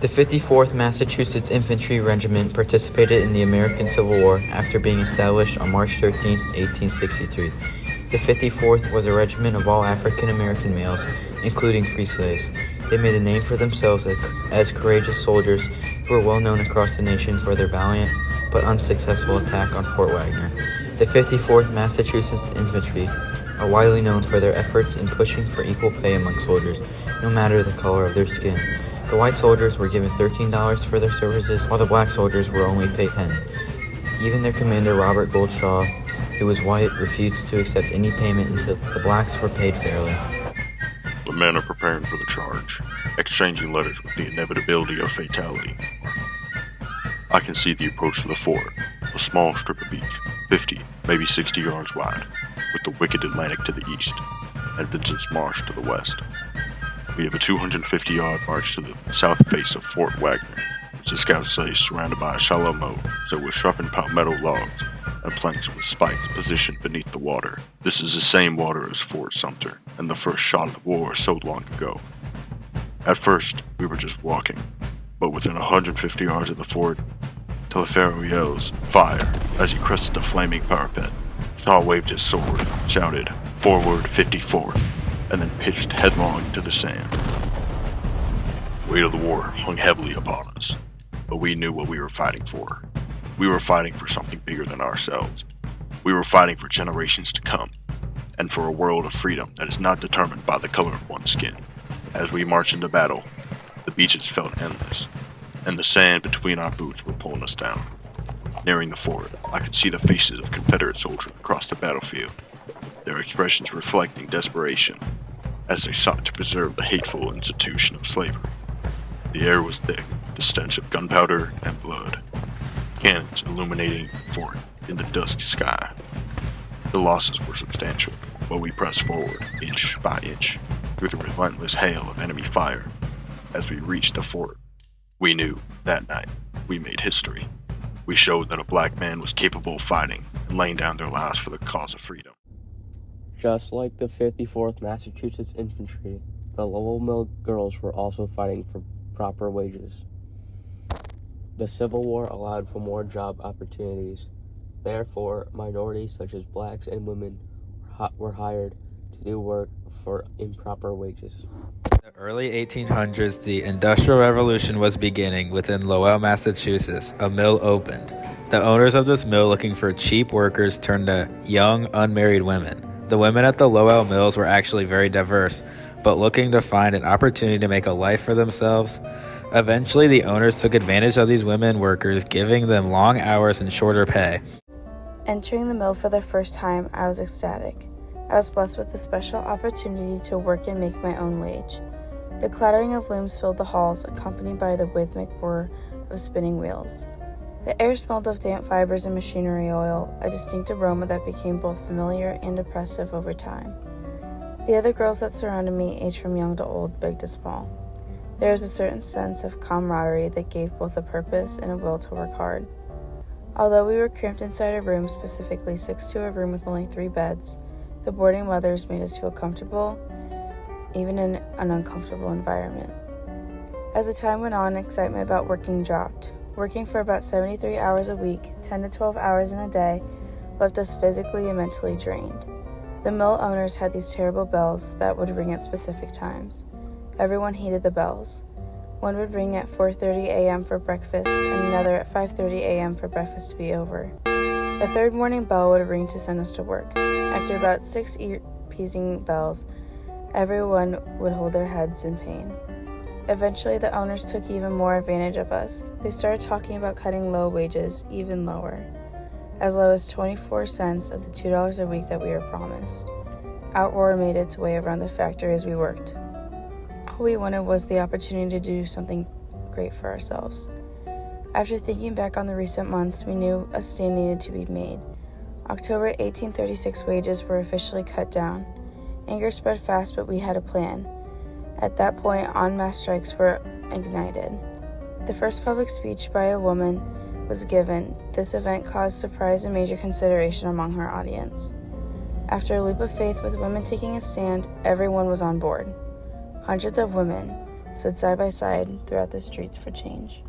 The 54th Massachusetts Infantry Regiment participated in the American Civil War after being established on March 13, 1863. The 54th was a regiment of all African American males, including free slaves. They made a name for themselves as courageous soldiers who were well known across the nation for their valiant but unsuccessful attack on Fort Wagner. The 54th Massachusetts Infantry are widely known for their efforts in pushing for equal pay among soldiers, no matter the color of their skin. The white soldiers were given $13 for their services, while the black soldiers were only paid $10. Even their commander, Robert Goldshaw, who was white, refused to accept any payment until the blacks were paid fairly. The men are preparing for the charge, exchanging letters with the inevitability of fatality. I can see the approach to the fort, a small strip of beach, 50, maybe 60 yards wide, with the wicked Atlantic to the east, and Vincent's Marsh to the west. We have a 250-yard march to the south face of Fort Wagner, which the scouts say is surrounded by a shallow moat, set with sharpened palmetto logs and planks with spikes positioned beneath the water. This is the same water as Fort Sumter and the first shot of the war so long ago. At first, we were just walking, but within 150 yards of the fort, Taliaferro yells, "Fire!" as he crested the flaming parapet. Shaw waved his sword, shouted, "Forward 54th," and then pitched headlong into the sand. The weight of the war hung heavily upon us, but we knew what we were fighting for. We were fighting for something bigger than ourselves. We were fighting for generations to come, and for a world of freedom that is not determined by the color of one's skin. As we marched into battle, the beaches felt endless, and the sand between our boots were pulling us down. Nearing the fort, I could see the faces of Confederate soldiers across the battlefield, their expressions reflecting desperation, as they sought to preserve the hateful institution of slavery. The air was thick, the stench of gunpowder and blood, cannons illuminating the fort in the dusk sky. The losses were substantial, but we pressed forward, inch by inch, through the relentless hail of enemy fire. As we reached the fort, we knew, that night, we made history. We showed that a black man was capable of fighting and laying down their lives for the cause of freedom. Just like the 54th Massachusetts Infantry, the Lowell Mill girls were also fighting for proper wages. The Civil War allowed for more job opportunities. Therefore, minorities such as blacks and women were hired to do work for improper wages. In the early 1800s, the Industrial Revolution was beginning. Within Lowell, Massachusetts, a mill opened. The owners of this mill, looking for cheap workers, turned to young, unmarried women. The women at the Lowell mills were actually very diverse, but looking to find an opportunity to make a life for themselves. Eventually, the owners took advantage of these women workers, giving them long hours and shorter pay. Entering the mill for the first time, I was ecstatic. I was blessed with a special opportunity to work and make my own wage. The clattering of looms filled the halls, accompanied by the rhythmic whir of spinning wheels. The air smelled of damp fibers and machinery oil, a distinct aroma that became both familiar and oppressive over time. The other girls that surrounded me, aged from young to old, big to small. There was a certain sense of camaraderie that gave both a purpose and a will to work hard. Although we were cramped inside a room, specifically 6 to a room with only 3 beds, the boarding mothers made us feel comfortable, even in an uncomfortable environment. As the time went on, excitement about working dropped. Working for about 73 hours a week, 10 to 12 hours in a day, left us physically and mentally drained. The mill owners had these terrible bells that would ring at specific times. Everyone hated the bells. One would ring at 4:30 a.m. for breakfast and another at 5:30 a.m. for breakfast to be over. A third morning bell would ring to send us to work. After about 6 ear-piercing bells, everyone would hold their heads in pain. Eventually, the owners took even more advantage of us. They started talking about cutting low wages even lower, as low as 24 cents of the $2 a week that we were promised. Outroar made its way around the factory as we worked. All we wanted was the opportunity to do something great for ourselves. After thinking back on the recent months, we knew a stand needed to be made. October 1836 wages were officially cut down. Anger spread fast, but we had a plan. At that point, en masse strikes were ignited. The first public speech by a woman was given. This event caused surprise and major consideration among her audience. After a leap of faith with women taking a stand, everyone was on board. Hundreds of women, stood side by side throughout the streets for change.